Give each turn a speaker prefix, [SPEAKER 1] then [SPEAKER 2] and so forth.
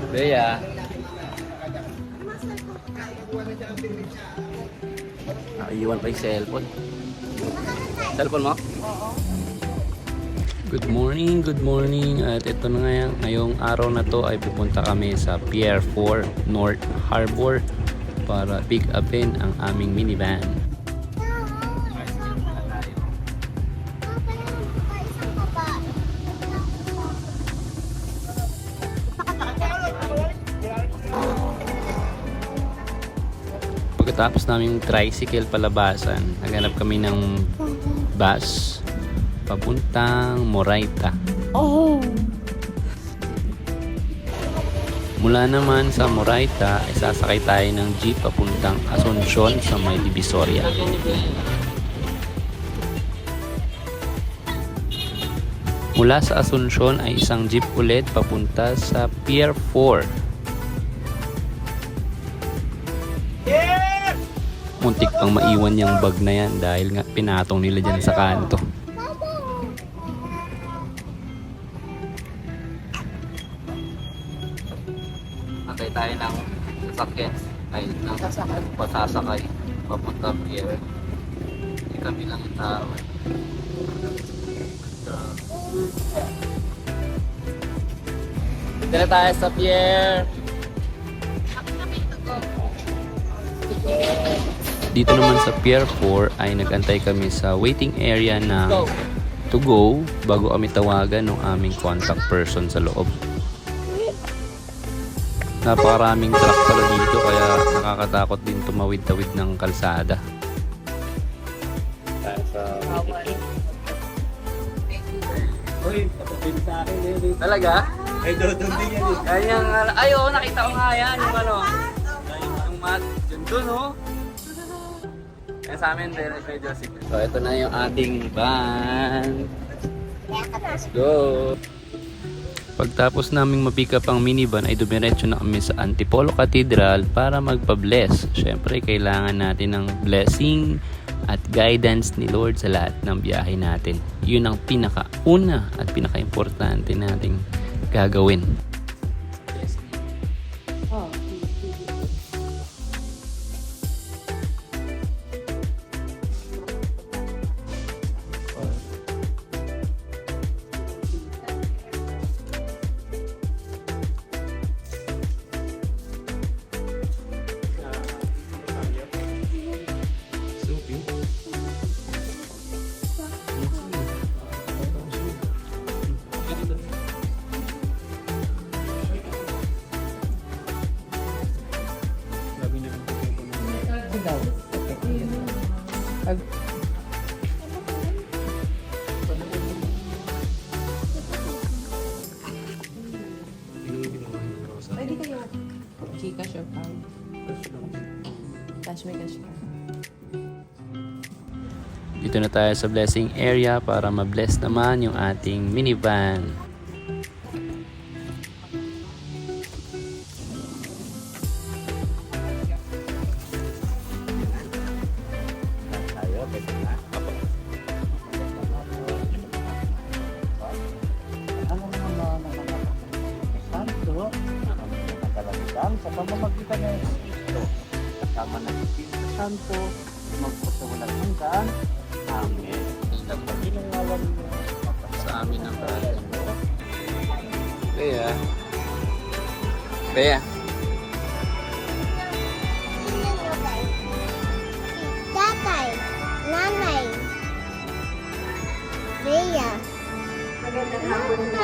[SPEAKER 1] Bea. Iwan pa yung cellphone. Cellphone mo?
[SPEAKER 2] Oo.
[SPEAKER 1] Good morning. At ito na nga ngayong araw na to ay pupunta kami sa Pier 4 North Harbor para pick upin ang aming minivan. Pagkatapos naming tricycle palabasan, naghanap kami ng bus papuntang Moraita.
[SPEAKER 2] Oh.
[SPEAKER 1] Mula naman sa Moraita, ay sasakay tayo ng jeep papuntang Asuncion sa may Divisoria. Mula sa Asuncion ay isang jeep ulit papunta sa Pier 4. Muntik pang maiwan yung bag na yan dahil nga pinatong nila dyan sa kanto. Antay tayo ng sasakyan ay ng pasasakay papunta pier. Hindi kami lang tao. Dito na tayo sa pier. Dito naman sa Pier 4 ay nagantay kami sa waiting area na to go bago kami tawagan ng aming contact person sa loob. Napakaraming truck pala dito kaya nakakatakot din tumawid-tawid ng kalsada. Talaga?
[SPEAKER 3] Ay, dodong din yan eh.
[SPEAKER 1] Kanyang, ay oo, nakita ko nga yan, yung ano, yung mat, yun dun oh. Kaya sa amin, medyo secret. So, ito na yung ating van. Let's go! Pagtapos naming mapick up ang minivan ay dumiretso na kami sa Antipolo Cathedral para magpa-bless. Siyempre, kailangan natin ng blessing at guidance ni Lord sa lahat ng biyahe natin. Yun ang pinakauna at pinaka-importante nating gagawin.
[SPEAKER 2] Pwede kayo Gcash or pound? Cash may cash ka.
[SPEAKER 1] Dito na tayo sa blessing area para ma-bless naman yung ating minivan.
[SPEAKER 3] Sa pamamagitan ng Kristo, kasama ng Espiritu Santo, magpasawalang hanggan. Amen. Nagpaginungalan mo
[SPEAKER 1] Sa amin ang prayer mo. Bea. Bea.
[SPEAKER 4] Tatay, nanay, Bea.
[SPEAKER 2] Magandang hapon